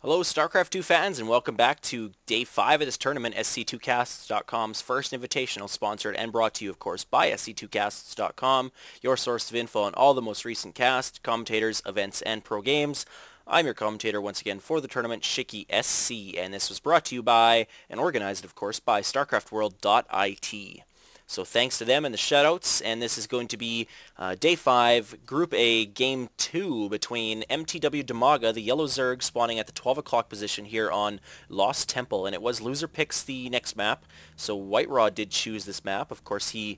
Hello StarCraft 2 fans, and welcome back to Day 5 of this tournament, SC2Casts.com's first invitational, sponsored and brought to you, of course, by SC2Casts.com, your source of info on all the most recent cast, commentators, events, and pro games. I'm your commentator once again for the tournament, Shiki SC, and this was brought to you by, and organized, of course, by starcraftworld.it. So thanks to them and the shoutouts, and this is going to be Day 5, Group A, Game 2 between MTW Dimaga, the Yellow Zerg, spawning at the 12 o'clock position here on Lost Temple, and it was loser picks the next map, so WhiteRa did choose this map. Of course, he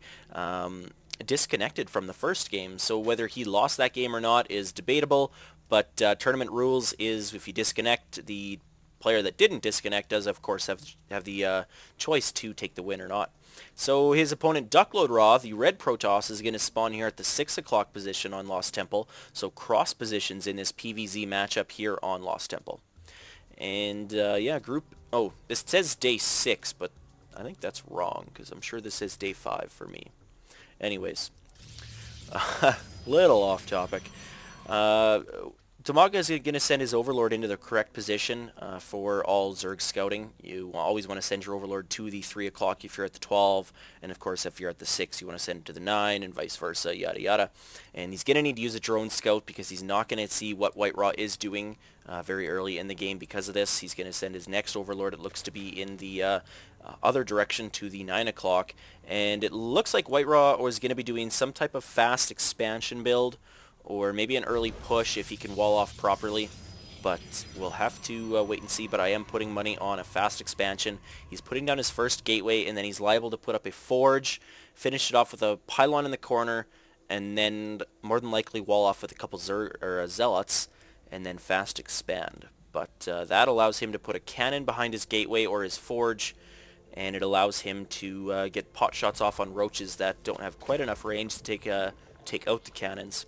disconnected from the first game, so whether he lost that game or not is debatable, but tournament rules is if you disconnect, the player that didn't disconnect does, of course, have the choice to take the win or not. So his opponent Duckload Raw, the red Protoss, is going to spawn here at the 6 o'clock position on Lost Temple. So cross positions in this PvZ matchup here on Lost Temple. And yeah, oh, this says Day 6, but I think that's wrong because I'm sure this says Day 5 for me. Anyways, little off topic. Dimaga is going to send his Overlord into the correct position for all Zerg scouting. You always want to send your Overlord to the 3 o'clock if you're at the 12, and of course if you're at the 6 you want to send it to the 9, and vice versa, yada yada. And he's going to need to use a drone scout because he's not going to see what WhiteRa is doing very early in the game because of this. He's going to send his next Overlord, it looks to be in the other direction to the 9 o'clock, and it looks like WhiteRa was going to be doing some type of fast expansion build, or maybe an early push if he can wall off properly, but we'll have to wait and see. But I am putting money on a fast expansion. He's putting down his first gateway, and then he's liable to put up a forge, finish it off with a pylon in the corner, and then more than likely wall off with a couple zealots, and then fast expand. But that allows him to put a cannon behind his gateway or his forge, and it allows him to get pot shots off on roaches that don't have quite enough range to take out the cannons.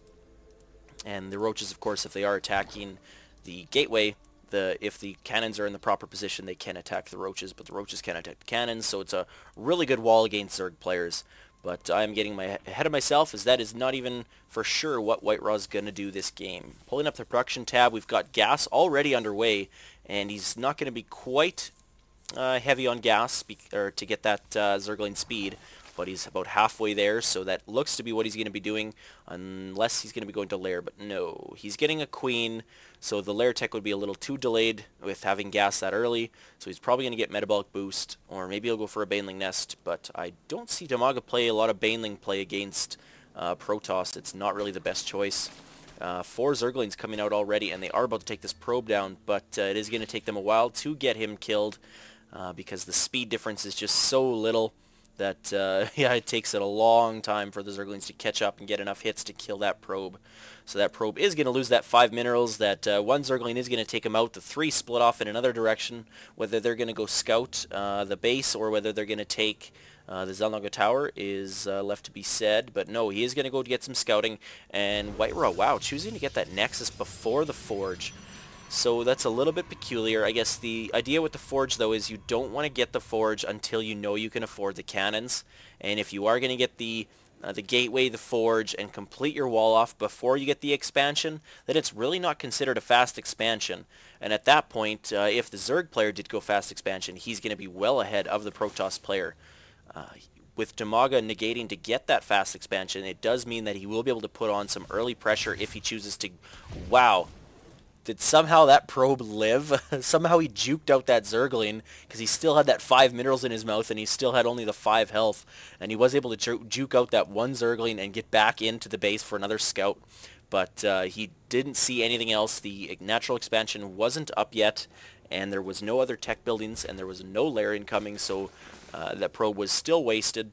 And the roaches, of course, if they are attacking the gateway, if the cannons are in the proper position, they can attack the roaches, but the roaches can't attack the cannons, so it's a really good wall against Zerg players. But I'm getting ahead of myself, as that is not even for sure what WhiteRa's going to do this game. Pulling up the production tab, we've got gas already underway, and he's not going to be quite heavy on gas to get that Zergling speed, but he's about halfway there, so that looks to be what he's going to be doing, unless he's going to be going to lair, but no. He's getting a queen, so the lair tech would be a little too delayed with having gas that early, so he's probably going to get metabolic boost, or maybe he'll go for a Baneling Nest, but I don't see Dimaga play a lot of Baneling play against Protoss. It's not really the best choice. 4 Zerglings coming out already, and they are about to take this probe down, but it is going to take them a while to get him killed, because the speed difference is just so little that yeah, it takes it a long time for the Zerglings to catch up and get enough hits to kill that probe. So that probe is going to lose that 5 minerals. That 1 Zergling is going to take him out. The 3 split off in another direction, whether they're going to go scout the base or whether they're going to take the Xel'Naga Tower is left to be said. But no, he is going to go to get some scouting. And WhiteRa, wow, choosing to get that Nexus before the Forge. So that's a little bit peculiar. I guess the idea with the Forge, though, is you don't want to get the Forge until you know you can afford the cannons. And if you are going to get the gateway, the Forge, and complete your wall off before you get the expansion, then it's really not considered a fast expansion. And at that point, if the Zerg player did go fast expansion, he's going to be well ahead of the Protoss player. With Dimaga negating to get that fast expansion, it does mean that he will be able to put on some early pressure if he chooses to. Wow. Did somehow that probe live? Somehow he juked out that Zergling, because he still had that 5 minerals in his mouth, and he still had only the 5 health, and he was able to juke out that 1 Zergling and get back into the base for another scout. But he didn't see anything else. The natural expansion wasn't up yet, and there was no other tech buildings, and there was no lair incoming, so that probe was still wasted.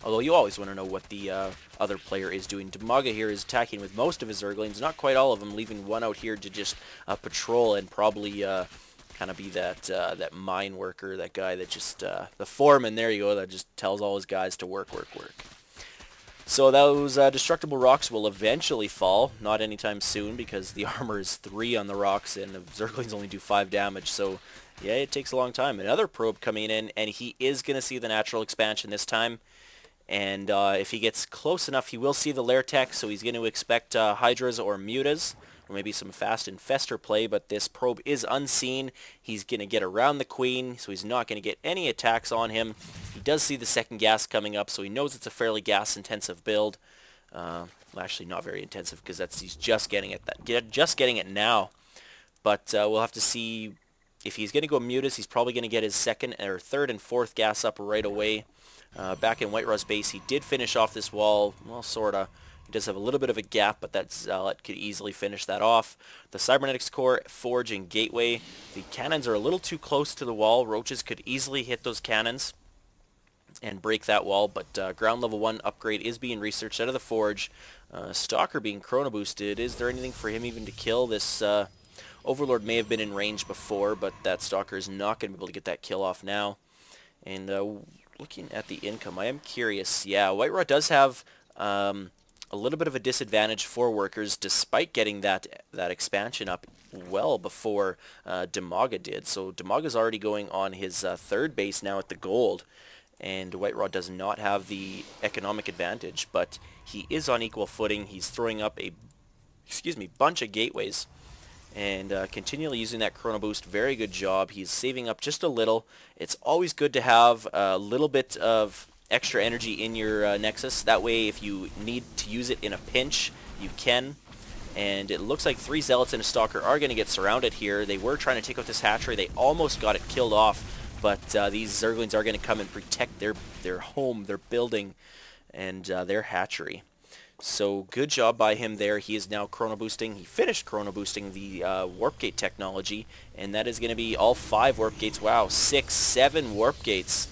Although you always want to know what the other player is doing. Dimaga here is attacking with most of his Zerglings, not quite all of them, leaving 1 out here to just patrol and probably kind of be that mine worker, that guy that just, the foreman, there you go, that just tells all his guys to work, work, work. So those destructible rocks will eventually fall, not anytime soon, because the armor is 3 on the rocks and the Zerglings only do 5 damage, so yeah, it takes a long time. Another probe coming in, and he is going to see the natural expansion this time. And if he gets close enough, he will see the lair tech, so he's going to expect Hydras or Mutas, or maybe some fast infester play, but this probe is unseen. He's going to get around the queen, so he's not going to get any attacks on him. He does see the second gas coming up, so he knows it's a fairly gas-intensive build. Well, actually, not very intensive, because he's just getting it now. But we'll have to see if he's going to go mutas. He's probably going to get his second or third and fourth gas up right away. Back in WhiteRa's base, he did finish off this wall, well, sorta. He does have a little bit of a gap, but that Zealot could easily finish that off. The Cybernetics Core, Forge, and Gateway, the cannons are a little too close to the wall. Roaches could easily hit those cannons and break that wall, but ground level 1 upgrade is being researched out of the Forge. Stalker being chrono boosted. Is there anything for him even to kill? This Overlord may have been in range before, but that Stalker is not going to be able to get that kill off now. And looking at the income, I am curious. Yeah, WhiteRa does have a little bit of a disadvantage for workers, despite getting that expansion up well before Dimaga did. So Dimaga's already going on his third base now at the gold, and WhiteRa does not have the economic advantage, but he is on equal footing. He's throwing up a bunch of gateways and continually using that chrono boost. Very good job. He's saving up just a little. It's always good to have a little bit of extra energy in your Nexus. That way, if you need to use it in a pinch, you can. And it looks like 3 Zealots and a Stalker are going to get surrounded here. They were trying to take out this hatchery. They almost got it killed off, but these Zerglings are going to come and protect their home, their building, and their hatchery. So good job by him there. He is now chrono boosting. He finished chrono boosting the warp gate technology, and that is going to be all 5 warp gates. Wow, 6, 7 warp gates.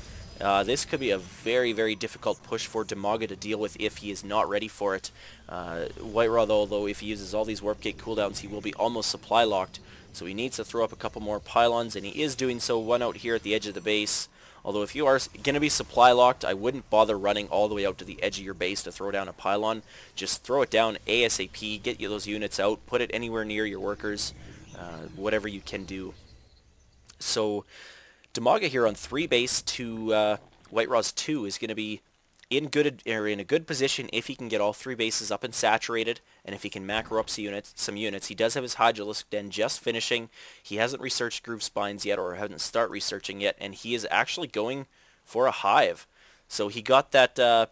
This could be a very, very difficult push for Dimaga to deal with if he is not ready for it. WhiteRa, though, if he uses all these warp gate cooldowns, he will be almost supply locked. So he needs to throw up a couple more pylons, and he is doing so. One out here at the edge of the base. Although if you are going to be supply locked, I wouldn't bother running all the way out to the edge of your base to throw down a pylon. Just throw it down ASAP, get you those units out, put it anywhere near your workers, whatever you can do. So Dimaga here on 3 base to WhiteRa's 2 is going to be in a good position if he can get all 3 bases up and saturated, and if he can macro up some units. He does have his Hydralisk Den just finishing. He hasn't researched Groove Spines yet, or hasn't started researching yet, and he is actually going for a hive. So he got that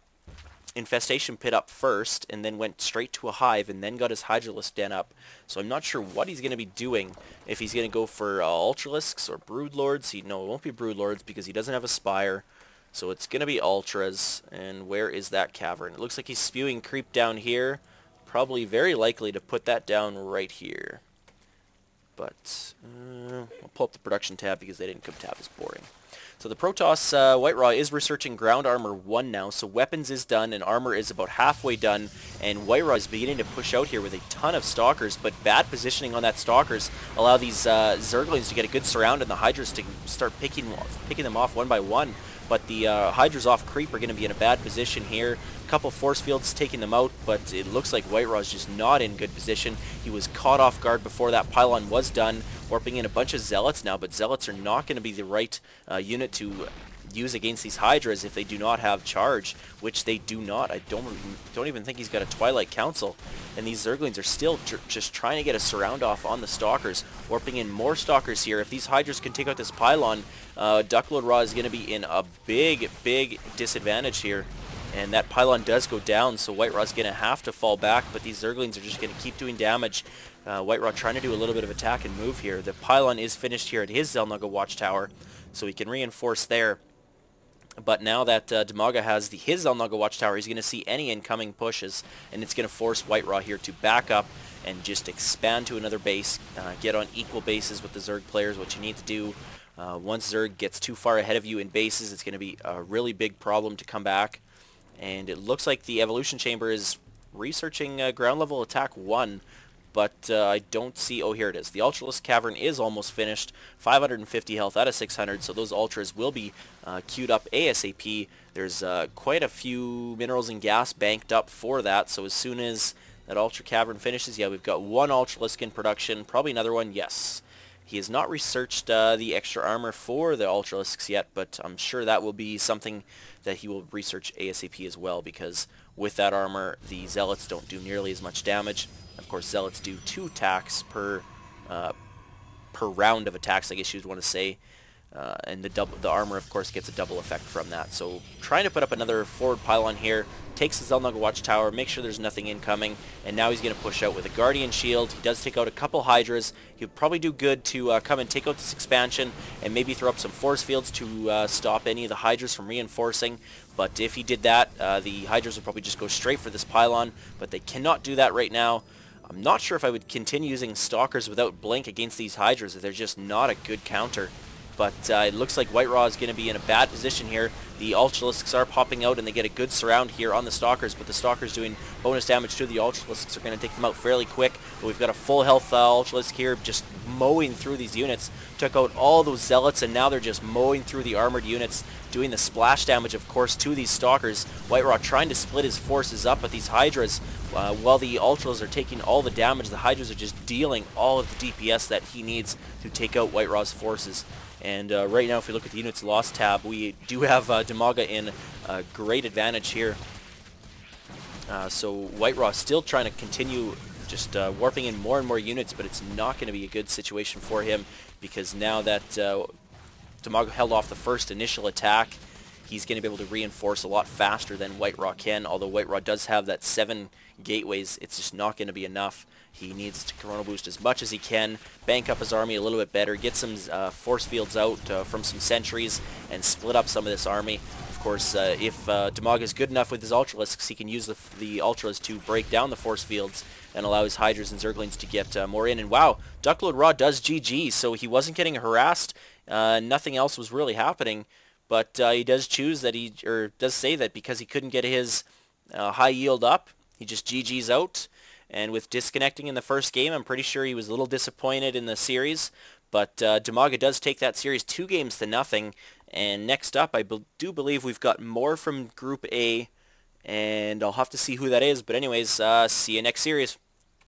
infestation pit up first, and then went straight to a hive, and then got his Hydralisk Den up. So I'm not sure what he's going to be doing, if he's going to go for Ultralisks or Broodlords. No, it won't be Broodlords because he doesn't have a Spire. So it's going to be Ultras, and where is that cavern? It looks like he's spewing creep down here. Probably very likely to put that down right here. But I'll pull up the production tab because the income tab is boring. So the Protoss WhiteRa is researching ground armor 1 now, so weapons is done and armor is about halfway done, and WhiteRa is beginning to push out here with a ton of Stalkers, but bad positioning on that Stalkers allow these Zerglings to get a good surround and the Hydras to start picking them off one by one. But the Hydras off creep are going to be in a bad position here. A couple force fields taking them out, but it looks like WhiteRa is just not in good position. He was caught off guard before that pylon was done, warping in a bunch of Zealots now, but Zealots are not going to be the right unit to use against these Hydras if they do not have charge, which they do not. I don't even think he's got a Twilight Council, and these Zerglings are still just trying to get a surround off on the Stalkers, warping in more Stalkers here. If these Hydras can take out this pylon, Ducklord Ra is going to be in a big disadvantage here, and that pylon does go down, so WhiteRa is going to have to fall back, but these Zerglings are just going to keep doing damage. WhiteRa trying to do a little bit of attack and move here. The pylon is finished here at his Xel'Naga Watchtower, so he can reinforce there. But now that Dimaga has his Xel'Naga Watchtower, he's going to see any incoming pushes, and it's going to force WhiteRa here to back up and just expand to another base, get on equal bases with the Zerg players, what you need to do. Once Zerg gets too far ahead of you in bases, it's going to be a really big problem to come back. And it looks like the Evolution Chamber is researching ground level attack 1, but I don't see... Oh, here it is. The Ultralisk Cavern is almost finished. 550 health out of 600, so those Ultras will be queued up ASAP. There's quite a few minerals and gas banked up for that, so as soon as that Ultra Cavern finishes, yeah, we've got 1 Ultralisk in production. Probably another one, yes. He has not researched the extra armor for the Ultralisks yet, but I'm sure that will be something that he will research ASAP as well, because with that armor, the Zealots don't do nearly as much damage. Of course, Zealots do 2 attacks per round of attacks, I guess you'd want to say. And the armor, of course, gets a double effect from that. So trying to put up another forward pylon here, takes the Xel'Naga Watchtower, make sure there's nothing incoming, and now he's going to push out with a Guardian Shield. He does take out a couple Hydras. He'll probably do good to come and take out this expansion and maybe throw up some force fields to stop any of the Hydras from reinforcing. But if he did that, the Hydras would probably just go straight for this pylon, but they cannot do that right now. I'm not sure if I would continue using Stalkers without Blink against these Hydras. They're just not a good counter. But it looks like WhiteRa is going to be in a bad position here. The Ultralisks are popping out, and they get a good surround here on the Stalkers, but the Stalkers doing bonus damage to the Ultralisks are going to take them out fairly quick. But we've got a full health Ultralisk here just mowing through these units. Took out all those Zealots, and now they're just mowing through the armored units, doing the splash damage, of course, to these Stalkers. WhiteRa trying to split his forces up, but these Hydras, while the Ultras are taking all the damage, the Hydras are just dealing all of the DPS that he needs to take out WhiteRa's forces. And right now, if we look at the units lost tab, we do have Dimaga in a great advantage here. So WhiteRa still trying to continue just warping in more and more units, but it's not going to be a good situation for him, because now that Dimaga held off the first initial attack, he's going to be able to reinforce a lot faster than WhiteRa can. Although WhiteRa does have that 7 gateways, it's just not going to be enough. He needs to Chrono Boost as much as he can, bank up his army a little bit better, get some force fields out from some sentries, and split up some of this army. Of course, if Dimaga is good enough with his Ultralisks, he can use the Ultras to break down the force fields and allow his Hydras and Zerglings to get more in. And wow, Duckload Raw does GG, so he wasn't getting harassed. Nothing else was really happening, but he does choose that does say that because he couldn't get his high yield up, he just GG's out. And with disconnecting in the first game, I'm pretty sure he was a little disappointed in the series. But Dimaga does take that series 2-0. And next up, I do believe we've got more from Group A. And I'll have to see who that is. But anyways, see you next series.